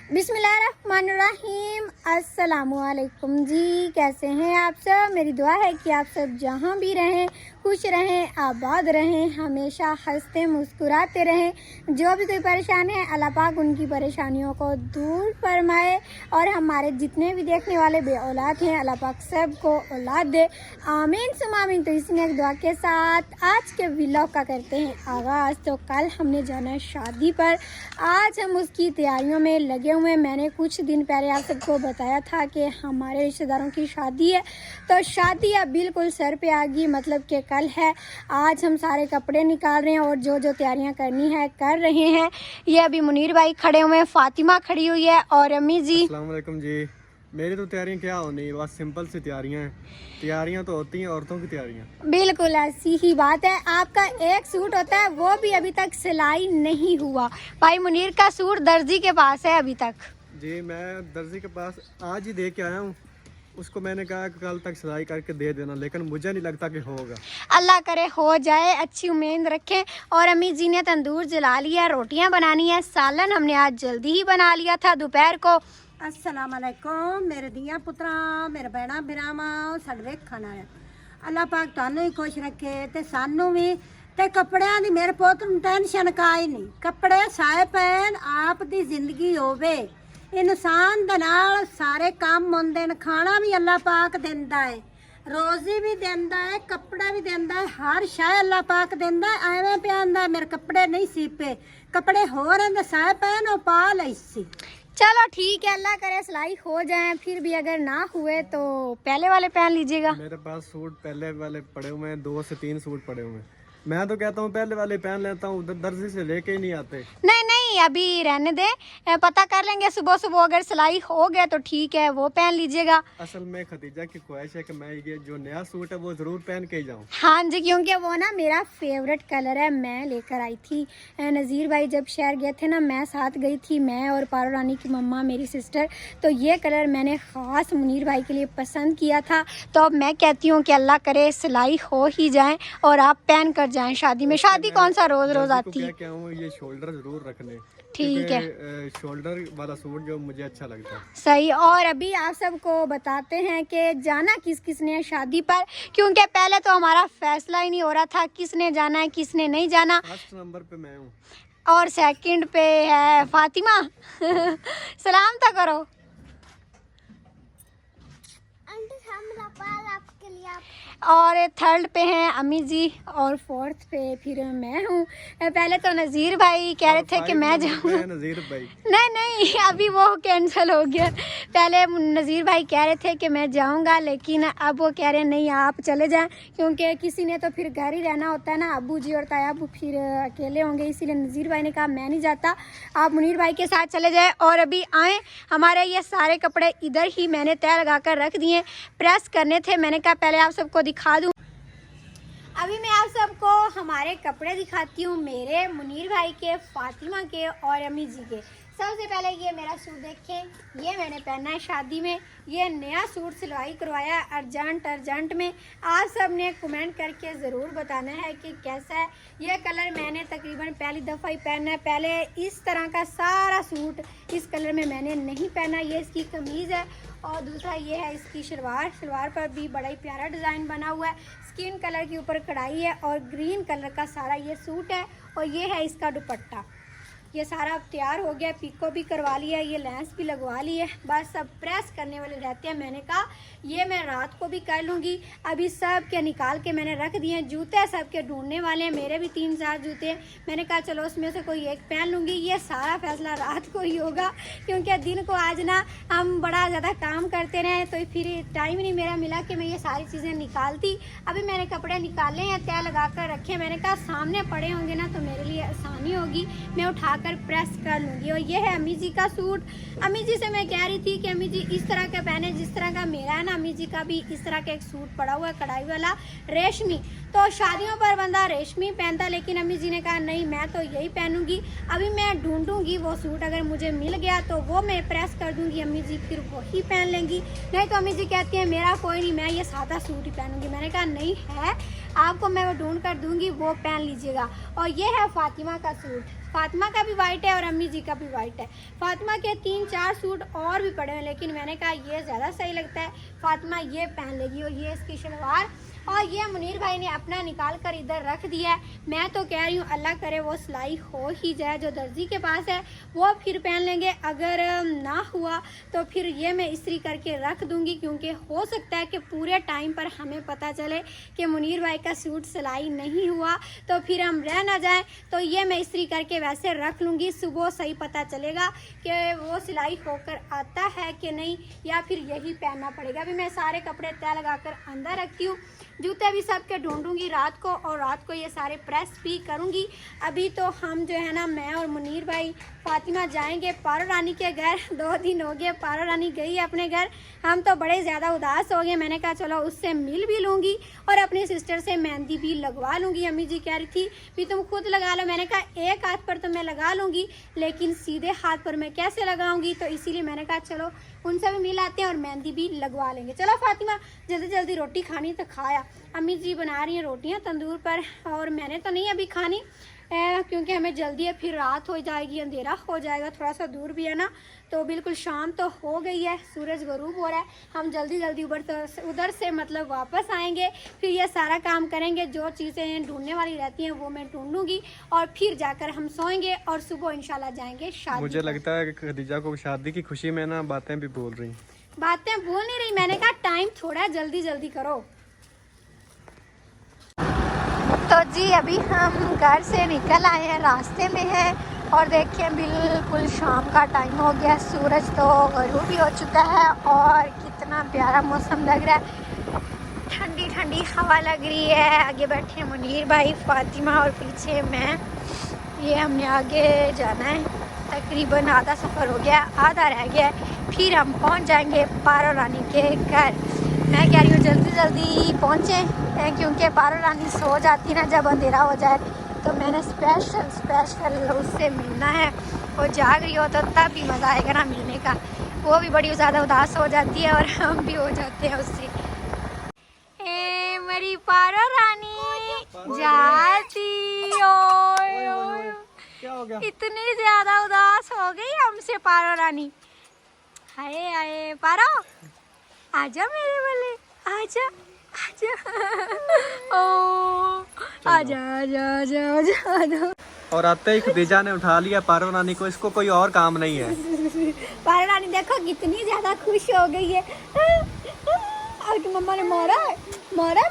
बिस्मिल्लाहिर्रहमानिर्रहीम। अस्सलामुअलैकुम जी, कैसे हैं आप सब। मेरी दुआ है कि आप सब जहाँ भी रहें खुश रहें, आबाद रहें, हमेशा हंसते मुस्कुराते रहें। जो भी कोई परेशान है अल्लाह पाक उनकी परेशानियों को दूर फरमाए और हमारे जितने भी देखने वाले बे औलाद हैं अल्लाह पाक सब को औलाद दे, आमीन सुम आमीन। तो इसी एक दुआ के साथ आज के व्लॉग का करते हैं आगाज़। तो कल हमने जाना है शादी पर, आज हम उसकी तैयारियों में लगे हुए। मैंने कुछ दिन पहले आप सबको बताया था कि हमारे रिश्तेदारों की शादी है, तो शादी अब बिल्कुल सर पे आ गई, मतलब कि कल है। आज हम सारे कपड़े निकाल रहे हैं और जो जो तैयारियां करनी है कर रहे हैं। ये अभी मुनीर भाई खड़े हुए हैं, फातिमा खड़ी हुई है और अम्मी जी। अस्सलाम वालेकुम जी। मेरी तो तैयारियां क्या होनी, बस सिंपल सी तैयारियां हैं। तैयारियां तो होती हैं औरतों की तैयारियां। बिल्कुल ऐसी ही बात है। आपका एक सूट होता है वो भी अभी तक सिलाई नहीं हुआ। भाई मुनीर का सूट दर्जी के पास है अभी तक। जी मैं दर्जी के पास आज ही दे के आया हूँ, उसको मैंने कहा कि कल तक सिलाई करके दे देना, लेकिन मुझे नहीं लगता कि होगा। अल्लाह करे हो जाए, अच्छी उम्मीद रखें। और अम्मी जी ने तंदूर जला लिया, रोटियां बनानी है, सालन हमने आज जल्दी ही बना लिया था दोपहर को। अस्सलाम वालेकुम मेरे दियाँ पुत्रा, मेरे भैणा बिरामा साडे वेखण वाले। अल्लाह पाक तुहानू ही खुश रखे ते सानू भी। ते कपड़ियां दी मेरे पुੱਤ ਨੂੰ ਟੈਨਸ਼ਨ ਕਾਈ ਨਹੀਂ, ਕੱਪੜੇ ਸਾਏ ਪੈਣ ਆਪ ਦੀ ਜ਼ਿੰਦਗੀ ਹੋਵੇ। ਇਨਸਾਨ ਦੇ ਨਾਲ ਸਾਰੇ ਕੰਮ ਹੁੰਦੇ ਨੇ, ਖਾਣਾ ਵੀ ਅੱਲਾਹ ਪਾਕ ਦਿੰਦਾ ਹੈ, रोजी भी देंदा है, कपड़ा भी देंदा है, हर शाय अल्लाह पाक देंदा है। एवें पे आंदा मेरे कपड़े नहीं सीपे, कपड़े हो रहे साए पैन और पा लईसी। चलो ठीक है, अल्लाह करे सिलाई हो जाए। फिर भी अगर ना हुए तो पहले वाले पहन लीजिएगा। मेरे पास सूट पहले वाले पड़े हुए हैं, 2 से 3 सूट पड़े हुए हैं। मैं तो कहता हूँ पहले वाले पहन लेता हूँ, दर्जी से लेके ही नहीं आते। नहीं नहीं अभी रहने दे, पता कर लेंगे सुबह सुबह, अगर सिलाई हो गया तो ठीक है वो पहन लीजिएगा। असल में खदीजा की ख्वाहिश है कि मैं ये जो नया सूट है वो जरूर पहन के ही जाऊँ। हाँ जी, क्योंकि वो ना मेरा फेवरेट कलर है। मैं लेकर आई थी, नज़ीर भाई जब शहर गए थे ना, मैं साथ गई थी, मैं और पारो रानी की मम्मा मेरी सिस्टर। तो ये कलर मैंने ख़ास मुनीर भाई के लिए पसंद किया था। तो अब मैं कहती हूँ कि अल्लाह करे सिलाई हो ही जाए और आप पहन कर जाएं शादी में। शादी कौन सा रोज रोज आती है। क्या हूँ ये शोल्डर जरूर रखने, ठीक है, शोल्डर वाला सूट जो मुझे अच्छा लगता है। सही। और अभी आप सबको बताते हैं कि जाना किस किसने शादी पर, क्योंकि पहले तो हमारा फैसला ही नहीं हो रहा था किसने जाना है किसने नहीं जाना। फर्स्ट नंबर पे मैं हूँ और सेकंड पे है फातिमा। सलाम तो करो। और थर्ड पे हैं अम्मी जी और फोर्थ पे फिर मैं हूँ। पहले तो नज़ीर भाई कह रहे थे कि मैं जाऊँ, नज़ीर भाई नहीं अभी वो कैंसिल हो गया। पहले नज़ीर भाई कह रहे थे कि मैं जाऊँगा, लेकिन अब वो कह रहे हैं नहीं आप चले जाएं, क्योंकि किसी ने तो फिर घर ही रहना होता है ना, अबू जी और ताया अबू फिर अकेले होंगे। इसीलिए नज़ीर भाई ने कहा मैं नहीं जाता, आप मुनीर भाई के साथ चले जाएँ। और अभी आएँ, हमारे ये सारे कपड़े इधर ही मैंने तय लगा कर रख दिए, प्रेस करने थे। मैंने कहा पहले आप सबको दिखा दूँ। अभी मैं आप सबको हमारे कपड़े दिखाती हूँ, मेरे, मुनीर भाई के, फातिमा के और अम्मी जी के। सबसे पहले ये मेरा सूट देखें, ये मैंने पहना है शादी में। ये नया सूट सिलवाई करवाया अर्जेंट में। आप सब ने कमेंट करके ज़रूर बताना है कि कैसा है। ये कलर मैंने तकरीबन पहली दफ़ा ही पहना है, पहले इस तरह का सारा सूट इस कलर में मैंने नहीं पहना। ये इसकी कमीज़ है और दूसरा ये है इसकी शलवार। शलवार पर भी बड़ा ही प्यारा डिज़ाइन बना हुआ है, स्किन कलर के ऊपर कढ़ाई है और ग्रीन कलर का सारा ये सूट है। और ये है इसका दुपट्टा। ये सारा तैयार हो गया, पिको भी करवा लिया, ये लेंस भी लगवा ली है, बस सब प्रेस करने वाले रहते हैं। मैंने कहा ये मैं रात को भी कर लूँगी। अभी सब के निकाल के मैंने रख दिए हैं। जूते सब के ढूंढने वाले हैं, मेरे भी 3-4 जूते हैं। मैंने कहा चलो उसमें से कोई एक पहन लूँगी। ये सारा फैसला रात को ही होगा, क्योंकि दिन को आज ना हम बड़ा ज़्यादा काम करते रहे, तो फिर टाइम नहीं मेरा मिला कि मैं ये सारी चीज़ें निकालती। अभी मैंने कपड़े निकाले हैं, तय लगा कर रखे। मैंने कहा सामने पड़े होंगे ना तो मेरे लिए आसानी होगी, मैं उठा प्रेस कर लूँगी। और ये है अम्मी जी का सूट। अम्मी जी से मैं कह रही थी कि अम्मी जी इस तरह का पहने जिस तरह का मेरा है ना, अम्मी जी का भी इस तरह का एक सूट पड़ा हुआ है कढ़ाई वाला रेशमी। तो शादियों पर बंदा रेशमी पहनता, लेकिन अम्मी जी ने कहा नहीं मैं तो यही पहनूंगी। अभी मैं ढूंढूंगी वो सूट, अगर मुझे मिल गया तो वो मैं प्रेस कर दूंगी, अम्मी जी फिर वही पहन लेंगी। नहीं तो अम्मी जी कहती है मेरा कोई नहीं, मैं ये सादा सूट ही पहनूंगी। मैंने कहा नहीं है, आपको मैं वो ढूंढ कर दूंगी, वो पहन लीजिएगा। और ये है फातिमा का सूट। फातिमा का भी वाइट है और अम्मी जी का भी वाइट है। फातिमा के 3-4 सूट और भी पड़े हैं, लेकिन मैंने कहा ये ज़्यादा सही लगता है, फातिमा ये पहन लेगी। और ये इसकी शलवार, और ये मुनीर भाई ने अपना निकाल कर इधर रख दिया है। मैं तो कह रही हूँ अल्लाह करे वो सिलाई हो ही जाए, जो दर्जी के पास है वो फिर पहन लेंगे, अगर ना हुआ तो फिर ये मैं इस्त्री करके रख दूँगी, क्योंकि हो सकता है कि पूरे टाइम पर हमें पता चले कि मुनीर भाई का सूट सिलाई नहीं हुआ तो फिर हम रह ना जाएं। तो ये मैं इस्त्री करके वैसे रख लूँगी, सुबह सही पता चलेगा कि वो सिलाई होकर आता है कि नहीं, या फिर यही पहनना पड़ेगा। अभी मैं सारे कपड़े तय लगा कर अंदर रखती हूँ, जूते भी सब के ढूंढूंगी रात को, और रात को ये सारे प्रेस भी करूंगी। अभी तो हम जो है ना, मैं और मुनीर भाई फातिमा जाएंगे पारो रानी के घर। 2 दिन हो गए पारो रानी गई है अपने घर, हम तो बड़े ज़्यादा उदास हो गए। मैंने कहा चलो उससे मिल भी लूँगी और अपनी सिस्टर से मेहंदी भी लगवा लूँगी। अम्मी जी कह रही थी भी तुम खुद लगा लो, मैंने कहा एक हाथ पर तो मैं लगा लूँगी, लेकिन सीधे हाथ पर मैं कैसे लगाऊंगी, तो इसीलिए मैंने कहा चलो उनसे भी मिल आते हैं और मेहंदी भी लगवा लेंगे। चलो फातिमा जल्दी जल्दी रोटी खानी तो खाया, अम्मी जी बना रही हैं रोटियां तंदूर पर, और मैंने तो नहीं अभी खानी क्योंकि हमें जल्दी है, फिर रात हो जाएगी, अंधेरा हो जाएगा, थोड़ा सा दूर भी है ना, तो बिल्कुल शाम तो हो गई है, सूरज गरूब हो रहा है। हम जल्दी जल्दी उधर से मतलब वापस आएंगे, फिर ये सारा काम करेंगे, जो चीज़ें ढूंढने वाली रहती हैं वो मैं ढूंढूंगी, और फिर जाकर हम सोएंगे और सुबह इंशाल्लाह जाएंगे शादी। मुझे लगता है कि खदीजा को शादी की खुशी में ना बातें भी बोल रही, बातें बोल नहीं रही, मैंने कहा टाइम थोड़ा जल्दी जल्दी करो। तो जी अभी हम घर से निकल आए हैं, रास्ते में हैं, और देखिए बिल्कुल शाम का टाइम हो गया, सूरज तो गरूब भी हो चुका है, और कितना प्यारा मौसम लग रहा है, ठंडी ठंडी हवा लग रही है। आगे बैठे हैं मुनीर भाई, फातिमा, और पीछे मैं। ये हमने आगे जाना है, तकरीबन आधा सफ़र हो गया, आधा रह गया है, फिर हम पहुंच जाएंगे पारो रानी के घर। मैं कह रही हूँ जल्दी जल्दी पहुँचें, क्योंकि पारो रानी सो जाती ना जब अंधेरा हो जाए, तो मैंने स्पेशल उससे मिलना है। वो जाग रही हो तो तब भी मज़ा आएगा ना मिलने का, वो भी बड़ी ज़्यादा उदास हो जाती है और हम भी हो जाते हैं उससे। मेरी पारो रानी जाती हो, क्या हो गया? इतनी ज़्यादा उदास हो गई हमसे पारो रानी। हाय हाय पारो, आजा मेरे वाले, आजा आजा, ओ आजा आजा आजा आजा आजा। और आते ही खदीजा ने उठा लिया पारो रानी को, इसको कोई और काम नहीं है। पारो रानी देखो कितनी ज्यादा खुश हो गई है। और मम्मा ने मारा है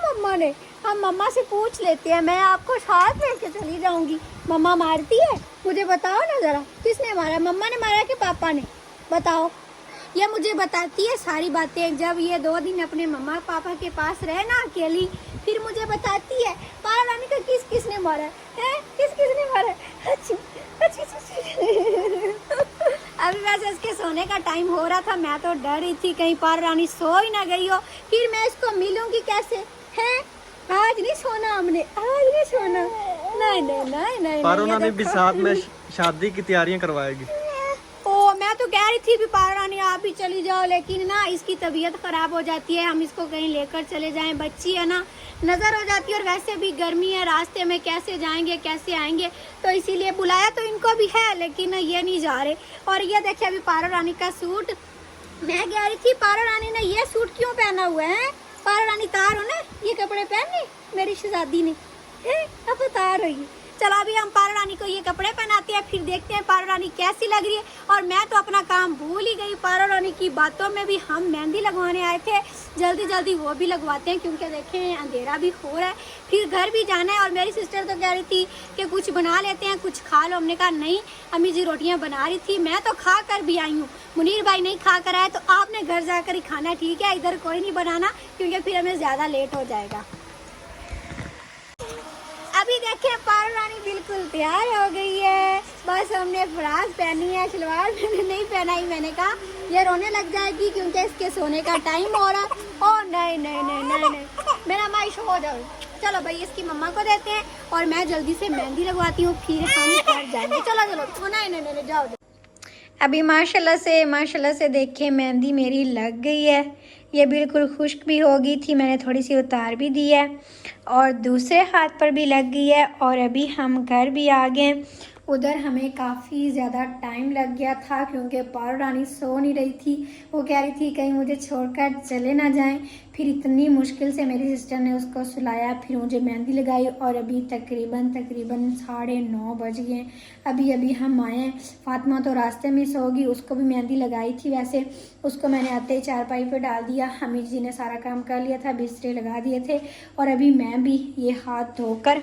मम्मा ने। हम मम्मा से पूछ लेते हैं, मैं आपको साथ लेके चली जाऊंगी। मम्मा मारती है? मुझे बताओ ना जरा, किसने मारा, मम्मा ने मारा कि पापा ने? बताओ। ये मुझे बताती है सारी बातें, जब ये 2 दिन अपने मम्मा पापा के पास रहे ना अकेली, फिर मुझे बताती है पारो रानी को किसने मारा है, किसने मारा है। अभी वैसे इसके सोने का टाइम हो रहा था, मैं तो डर रही थी कहीं पारो रानी सो ही ना गई हो, फिर मैं इसको मिलूंगी कैसे है। आज नहीं सोना हमने, आज नहीं सोना, नहीं। पारो रानी भी साथ में शादी की तैयारियां करवाएगी। ओ मैं तो कह रही थी भी पारो रानी आप भी चली जाओ, लेकिन ना इसकी तबीयत खराब हो जाती है, हम इसको कहीं लेकर चले जाएं, बच्ची है ना, नजर हो जाती है, और वैसे भी गर्मी है, रास्ते में कैसे जाएंगे कैसे आएंगे, तो इसीलिए बुलाया तो इनको भी है, लेकिन ये नहीं जा रहे। और ये देखिए अभी पारो रानी का सूट, मैं कह रही थी पारो रानी ने ये सूट क्यों पहना हुआ है। पारो रानी तैयार हो ना, ये कपड़े पहने मेरी शहजादी ने, अब तैयार होगी। चलो अभी हम पारो रानी को ये कपड़े पहनाते हैं, फिर देखते हैं पारो रानी कैसी लग रही है। और मैं तो अपना काम भूल ही गई, पारो रानी की बातों में भी हम मेहंदी लगवाने आए थे, जल्दी जल्दी वो भी लगवाते हैं, क्योंकि देखें अंधेरा भी हो रहा है, फिर घर भी जाना है। और मेरी सिस्टर तो कह रही थी कि कुछ बना लेते हैं, कुछ खा लो। हमने कहा नहीं, अम्मी जी रोटियां बना रही थी, मैं तो खा कर भी आई हूँ, मुनीर भाई नहीं खा कर आए, तो आपने घर जाकर ही खाना, ठीक है, इधर कोई नहीं बनाना, क्योंकि फिर हमें ज़्यादा लेट हो जाएगा। अभी देखिए पारो रानी बिल्कुल तैयार हो गई है, बस हमने फ्राक पहनी है, सलवार मैंने नहीं पहनाई। मैंने कहा ये रोने लग जाएगी क्योंकि इसके सोने का टाइम हो रहा। ओ नहीं, मेरा माइश हो जाओ। चलो भाई इसकी मम्मा को देते हैं और मैं जल्दी से मेहंदी लगवाती हूँ, फिर हम घर जाएंगे। चलो नहीं जाओ। अभी माशाल्लाह से देखिए मेहंदी मेरी लग गई है, ये बिल्कुल खुश्क भी हो गई थी, मैंने थोड़ी सी उतार भी दी है, और दूसरे हाथ पर भी लग गई है। और अभी हम घर भी आ गए। उधर हमें काफ़ी ज़्यादा टाइम लग गया था क्योंकि पारो रानी सो नहीं रही थी। वो कह रही थी कहीं मुझे छोड़कर चले ना जाएं। फिर इतनी मुश्किल से मेरी सिस्टर ने उसको सुलाया, फिर मुझे मेहंदी लगाई और अभी तकरीबन 9:30 बज गए। अभी हम आए हैं। फातिमा तो रास्ते में सोगी, उसको भी मेहंदी लगाई थी। वैसे उसको मैंने आते ही चारपाई पे डाल दिया। हमीद जी ने सारा काम कर लिया था, बिस्तरे लगा दिए थे। और अभी मैं भी ये हाथ धोकर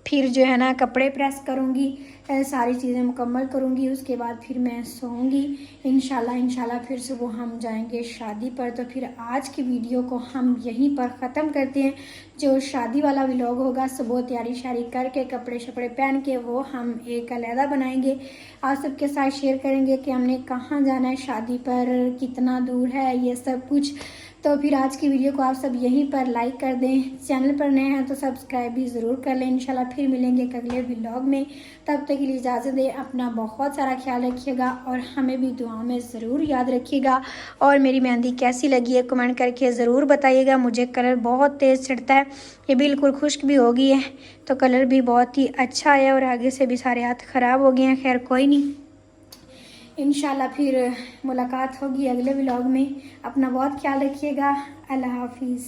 फिर जो है ना कपड़े प्रेस करूँगी, सारी चीज़ें मुकम्मल करूँगी। उसके बाद फिर मैं सोऊंगी इंशाल्लाह। फिर सुबह हम जाएंगे शादी पर। तो फिर आज की वीडियो को हम यहीं पर ख़त्म करते हैं। जो शादी वाला व्लॉग होगा सुबह तैयारी शारी करके कपड़े शपड़े पहन के वो हम एक अलहदा बनाएंगे, आप सबके साथ शेयर करेंगे कि हमने कहाँ जाना है शादी पर, कितना दूर है, ये सब कुछ। तो फिर आज की वीडियो को आप सब यहीं पर लाइक कर दें। चैनल पर नए हैं तो सब्सक्राइब भी ज़रूर कर लें। इंशाल्लाह फिर मिलेंगे एक अगले व्लॉग में। तब तक के लिए इजाज़त दें। अपना बहुत सारा ख्याल रखिएगा और हमें भी दुआ में ज़रूर याद रखिएगा। और मेरी मेहंदी कैसी लगी है कमेंट करके ज़रूर बताइएगा। मुझे कलर बहुत तेज़ चढ़ता है, ये बिल्कुल खुश्क भी हो गई है तो कलर भी बहुत ही अच्छा है और आगे से भी सारे हाथ ख़राब हो गए हैं। खैर कोई नहीं, इंशाल्लाह फिर मुलाकात होगी अगले व्लॉग में। अपना बहुत ख्याल रखिएगा। अल्लाह हाफिज़।